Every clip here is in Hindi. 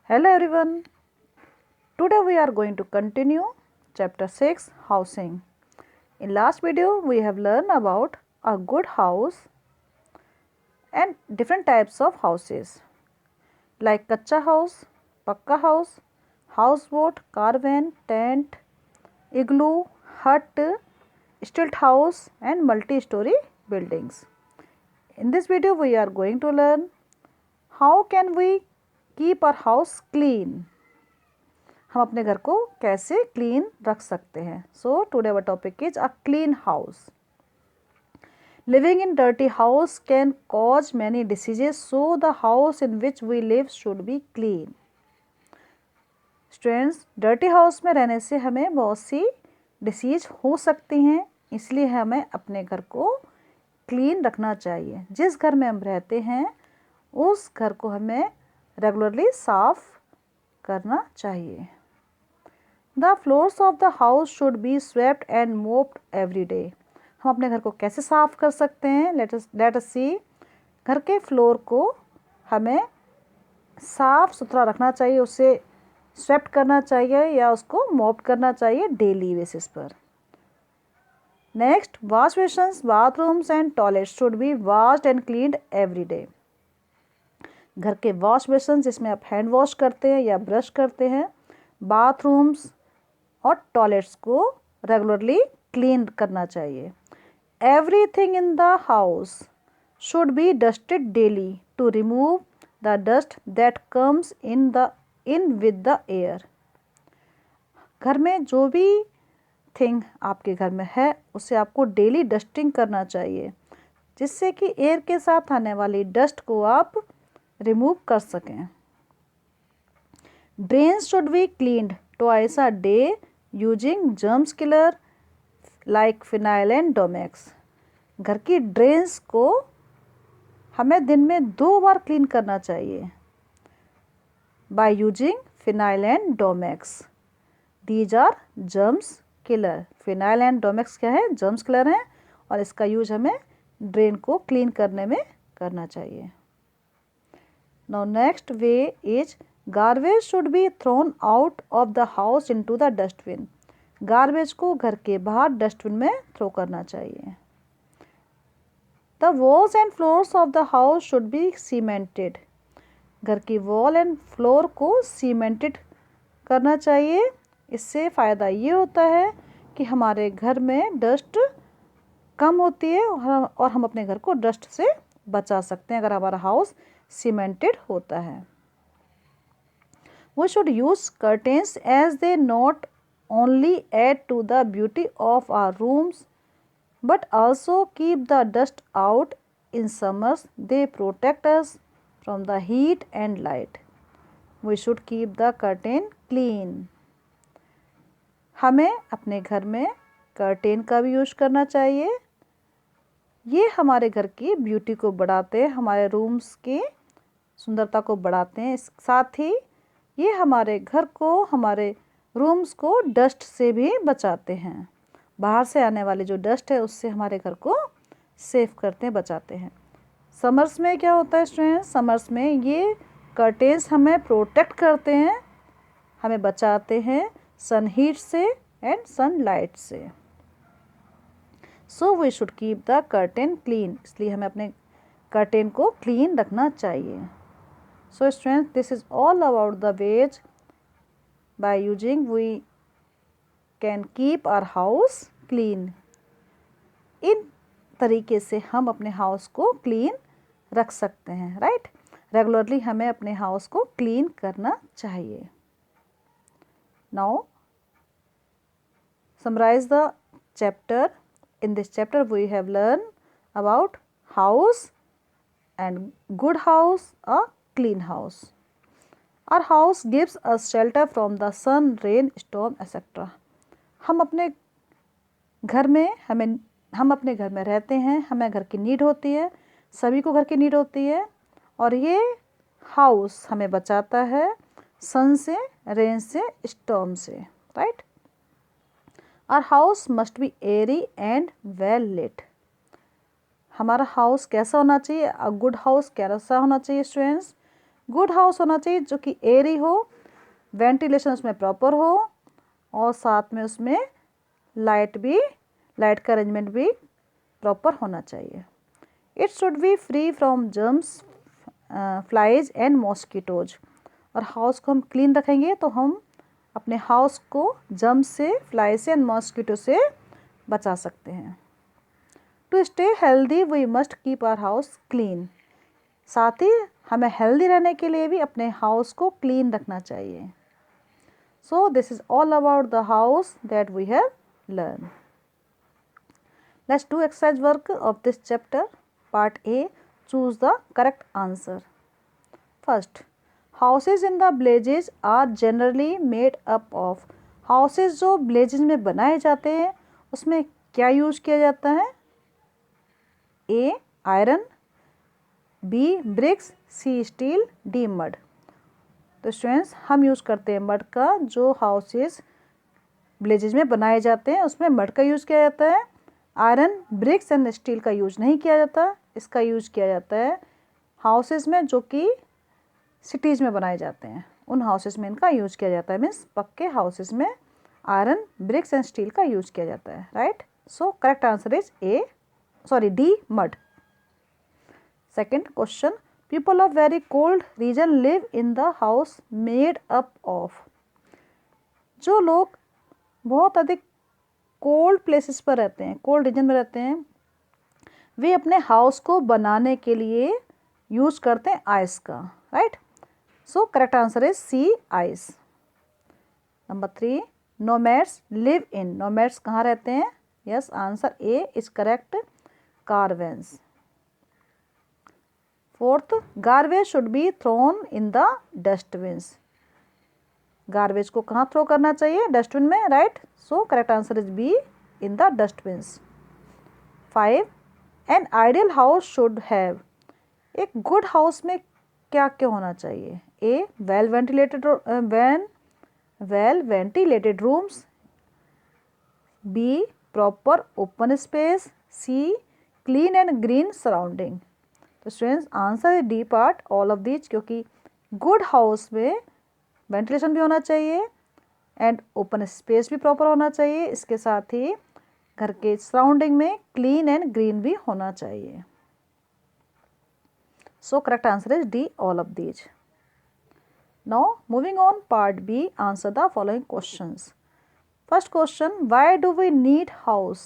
Hello everyone. Today we are going to continue chapter 6 housing. In last video we have learned about a good house and different types of houses like kacha house, pakka house, houseboat, caravan, tent, igloo, hut, stilt house and multi-story buildings. In this video we are going to learn how can we keep our house clean. हम अपने घर को कैसे क्लीन रख सकते हैं. So today our topic is a clean house. Living in dirty house can cause many diseases, so the house in which we live should be clean. Students, dirty house में रहने से हमें बहुत सी डिसीज हो सकती हैं, इसलिए हमें अपने घर को क्लीन रखना चाहिए. जिस घर में हम रहते हैं उस घर को हमें रेगुलरली साफ करना चाहिए. The floors of the house should be swept and mopped every day. हम अपने घर को कैसे साफ कर सकते हैं? Let us see. घर के फ्लोर को हमें साफ सुथरा रखना चाहिए, उसे स्वेप्ट करना चाहिए या उसको मॉप करना चाहिए डेली बेसिस पर. Next, wash basins, bathrooms and toilets should be washed and cleaned every day. घर के वॉश बेसिन जिसमें आप हैंड वॉश करते हैं या ब्रश करते हैं, बाथरूम्स और टॉयलेट्स को रेगुलरली क्लीन करना चाहिए. Everything in the house should be dusted daily to remove the dust that comes in with the air. घर में जो भी थिंग आपके घर में है उसे आपको डेली डस्टिंग करना चाहिए, जिससे कि एयर के साथ आने वाली डस्ट को आप रिमूव कर सकें. Drains should be cleaned twice a day using germs killer like phenyl and Domex. घर की ड्रेन्स को हमें दिन में 2 बार क्लीन करना चाहिए by using phenyl and Domex. These are germs killer. Phenyl and Domex क्या है? जर्म्स किलर हैं और इसका यूज हमें ड्रेन को क्लीन करने में करना चाहिए. Now next way is garbage should be thrown out of the house into the dustbin. Garbage को घर के बाहर डस्टबिन में थ्रो करना चाहिए. The walls and floors of the house should be cemented. घर की वॉल एंड फ्लोर को सीमेंटेड करना चाहिए. इससे फ़ायदा ये होता है कि हमारे घर में डस्ट कम होती है और हम अपने घर को डस्ट से बचा सकते हैं अगर हमारा हाउस सीमेंटेड होता है. We should use curtains as they not only add to the beauty of our rooms but also keep the dust out. In summers they protect us from the heat and light. We should keep the curtain clean. हमें अपने घर में कर्टेन का भी यूज करना चाहिए. ये हमारे घर की ब्यूटी को बढ़ाते हैं, हमारे रूम्स की सुंदरता को बढ़ाते हैं. साथ ही ये हमारे घर को, हमारे रूम्स को डस्ट से भी बचाते हैं. बाहर से आने वाली जो डस्ट है उससे हमारे घर को सेफ करते हैं, बचाते हैं. समर्स में क्या होता है स्टूडेंट्स? समर्स में ये कर्टेन्स हमें प्रोटेक्ट करते हैं, हमें बचाते हैं सन हीट से एंड सनलाइट से. So we should keep the curtain clean. इसलिए हमें अपने कर्टेन को क्लीन रखना चाहिए. So students, this is all about the ways by using we can keep our house clean. इन तरीके से हम अपने हाउस को क्लीन रख सकते हैं. राइट, रेगुलरली हमें अपने हाउस को क्लीन करना चाहिए. Now summarize the chapter. In this chapter we have learned about house and good house, a clean house. Our house gives us shelter from the sun, rain, storm, etc. हम अपने घर में रहते हैं, हमें घर की नीड होती है, सभी को घर की नीड होती है और ये हाउस हमें बचाता है सन से, रेन से, स्टॉर्म से. Right. Our house must be airy and well lit. हमारा हाउस कैसा होना चाहिए? अ गुड हाउस कैसा होना चाहिए स्टूडेंट्स? गुड हाउस होना चाहिए जो कि एयरी हो, वेंटिलेशन उसमें प्रॉपर हो और साथ में उसमें लाइट का अरेंजमेंट भी प्रॉपर होना चाहिए। It should be free from germs, flies and mosquitoes. और हाउस को हम क्लीन रखेंगे तो हम अपने हाउस को जर्म्स से, फ्लाई से एंड मॉस्किटो से बचा सकते हैं। To stay healthy we must keep our house clean. साथ ही हमें हेल्दी रहने के लिए भी अपने हाउस को क्लीन रखना चाहिए। So this is all about the house that we have learn. Let's do exercise work of this chapter. Part A, choose the correct answer. First, houses in the villages are generally made up of. Houses जो विलेजेस में बनाए जाते हैं उसमें क्या यूज किया जाता है? ए आयरन, बी ब्रिक्स, सी स्टील, डी मड। तो स्टूडेंट्स हम यूज़ करते हैं मड का। जो हाउसेस विलेजेस में बनाए जाते हैं उसमें मड का यूज़ किया जाता है। आयरन, ब्रिक्स एंड स्टील का यूज नहीं किया जाता। इसका यूज किया जाता है हाउसेस में जो कि सिटीज़ में बनाए जाते हैं, उन हाउसेस में इनका यूज किया जाता है। मीन्स पक्के हाउसेस में आयरन, ब्रिक्स एंड स्टील का यूज किया जाता है। Right, so correct answer is D mud. Second question, people of very cold region live in the house made up of. जो लोग बहुत अधिक कोल्ड प्लेसेस पर रहते हैं, कोल्ड रीजन में रहते हैं, वे अपने हाउस को बनाने के लिए यूज करते हैं आइस का। Right, so correct answer is C ice. Number 3, nomads live in. Nomads कहाँ रहते हैं? Yes, answer A is correct, caravans. Fourth, garbage should be thrown in the dustbins. Garbage को कहाँ थ्रो करना चाहिए? डस्टबिन में। Right, so correct answer is B, in the dustbins. 5, an ideal house should have. एक गुड हाउस में क्या क्या होना चाहिए? A well ventilated rooms, B proper open space, C clean and green surrounding. तो स्टूडेंट्स आंसर है D part, all of these, क्योंकि गुड हाउस में वेंटिलेशन भी होना चाहिए एंड ओपन स्पेस भी प्रॉपर होना चाहिए। इसके साथ ही घर के सराउंडिंग में क्लीन एंड ग्रीन भी होना चाहिए। सो correct answer is D, all of these. Now moving on, part B, answer the following questions. First question, why do we need house?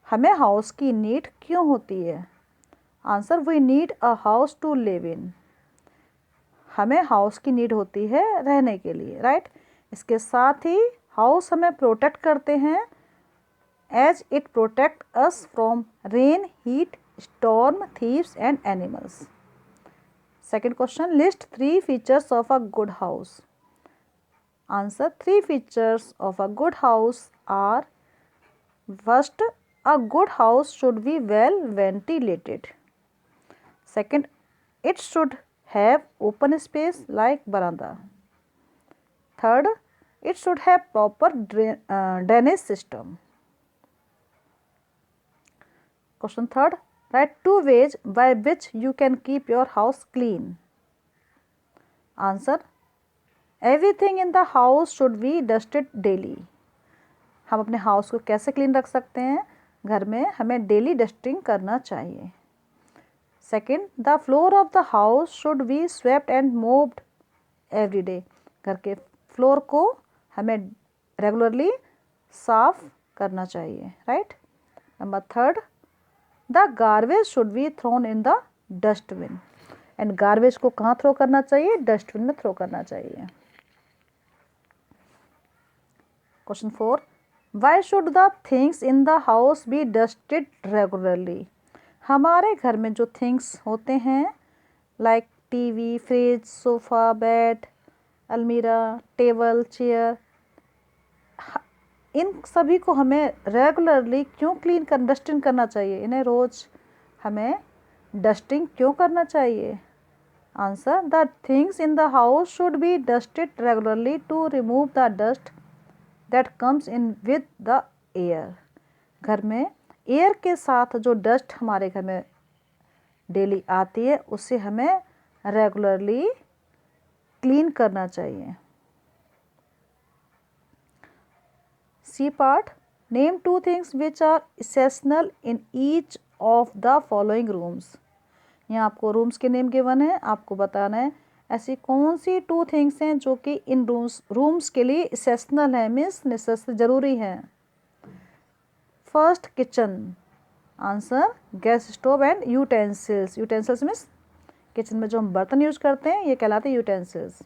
हमें हाउस की नीड क्यों होती है? Answer, we need a house to live in. हमें हाउस की नीड होती है रहने के लिए। राइट, इसके साथ ही हाउस हमें प्रोटेक्ट करते हैं as it protect us from rain, heat, storm, thieves and animals. Second question, list 3 features of a good house. Answer, 3 features of a good house are: first, a good house should be well ventilated. Second, it should have open space like veranda. Third, it should have proper drainage system. Question third, write 2 ways by which you can keep your house clean. Answer, everything in the house should be dusted daily. हम अपने हाउस को कैसे क्लीन रख सकते हैं? घर में हमें डेली डस्टिंग करना चाहिए। Second, the floor of the house should be swept and mopped every day. घर के फ्लोर को हमें रेगुलरली साफ करना चाहिए। Right, number third, the garbage should be thrown in the dustbin. And garbage को कहाँ थ्रो करना चाहिए? डस्टबिन में थ्रो करना चाहिए। Question 4, why should the things in the house be dusted regularly. हमारे घर में जो थिंग्स होते हैं like TV, fridge, sofa, bed, अलमीरा, टेबल, चेयर, इन सभी को हमें रेगुलरली क्यों डस्टिंग करना चाहिए? इन्हें रोज़ हमें डस्टिंग क्यों करना चाहिए? Answer, the things in the house should be dusted regularly to remove the dust that comes in with the air. घर में एयर के साथ जो डस्ट हमारे घर में डेली आती है उसे हमें रेगुलरली क्लीन करना चाहिए। C part, name 2 things which are essential in each of the following rooms. यहाँ आपको रूम्स के नेम गिवन है, आपको बताना है ऐसी कौन सी 2 थिंग्स हैं जो कि इन रूम्स के लिए इसेंशियल है, मीन्स नेसेसरी, जरूरी है। First kitchen, answer gas stove and utensils. Utensils means kitchen में जो हम बर्तन यूज करते हैं ये कहलाते हैं यूटेंसिल्स।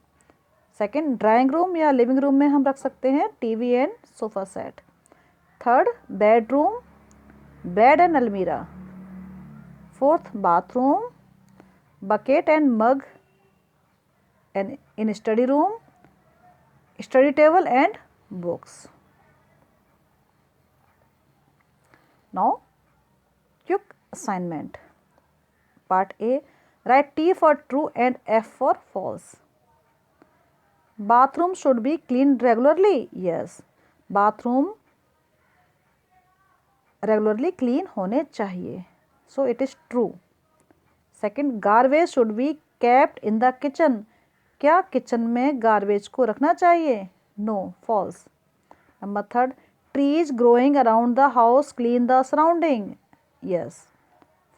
सेकंड, ड्राइंग रूम या लिविंग रूम में हम रख सकते हैं TV and sofa set. Third, bedroom, bed and अलमीरा। Fourth, bathroom, bucket and mug and in study room, study table and books. Now quick assignment. Part A, write T for true and F for false. Bathroom should be cleaned regularly. Yes, bathroom regularly clean होने चाहिए. So it is true. Second, garbage should be kept in the kitchen. क्या किचन में गार्बेज को रखना चाहिए? No, false. Number third, trees growing around the house clean the surrounding. Yes.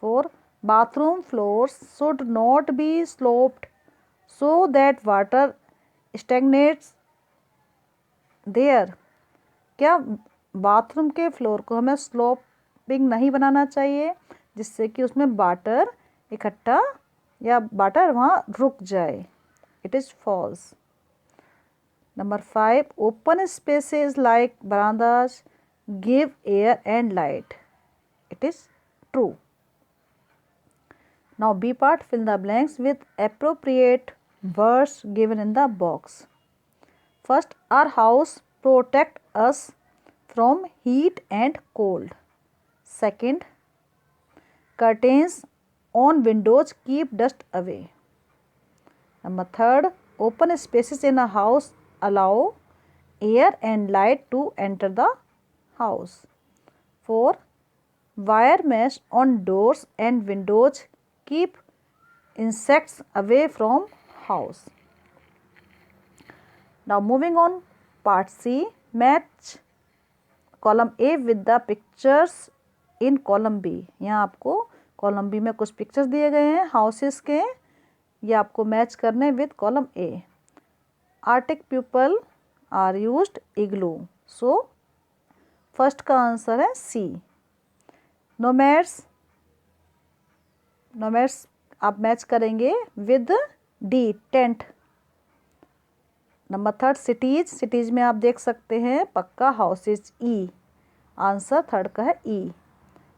4, bathroom floors should not be sloped so that water stagnates there. क्या बाथरूम के फ्लोर को हमें स्लोपिंग नहीं बनाना चाहिए जिससे कि उसमें वाटर इकट्ठा या वाटर वहाँ रुक जाए? It is false. Number 5, open spaces like verandas give air and light. It is true. Now B part, fill the blanks with appropriate words given in the box. First, our house protect us from heat and cold. Second, curtains on windows keep dust away. Number 3, open spaces in a house allow air and light to enter the house. 4, wire mesh on doors and windows keep insects away from house. Now moving on, part C, match column A with the pictures in column B. यहाँ आपको column B में कुछ pictures दिए गए हैं houses के, ये आपको मैच करने with column A. Arctic people are used igloo. So first का आंसर है C. नोमैड्स आप मैच करेंगे with D, tent. Number 3, cities में आप देख सकते हैं पक्का हाउसेज, ई. आंसर 3 का है ई.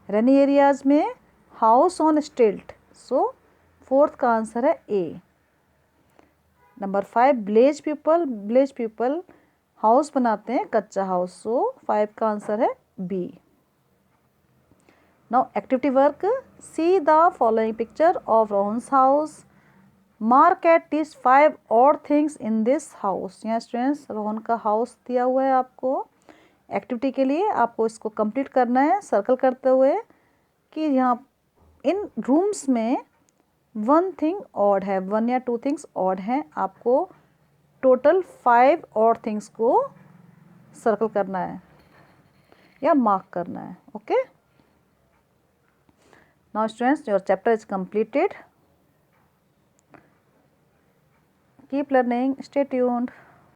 रेनी एरियाज में हाउस ऑन स्टिल्ट. सो 4th का आंसर है ए. नंबर 5, विलेज पीपल हाउस बनाते हैं कच्चा हाउस. सो 5 का आंसर है B. Now activity work. See the following picture of Rohan's house. Mark at least 5 odd things in this house. यहाँ स्टूडेंट्स रोहन का हाउस दिया हुआ है आपको. एक्टिविटी के लिए आपको इसको कंप्लीट करना है सर्कल करते हुए कि यहाँ इन रूम्स में 1 थिंग ऑड है, 1 या 2 थिंग्स ऑड हैं. आपको टोटल 5 ऑड थिंग्स को सर्कल करना है या मार्क करना है. Okay. Now students, your chapter is completed. Keep learning. Stay tuned.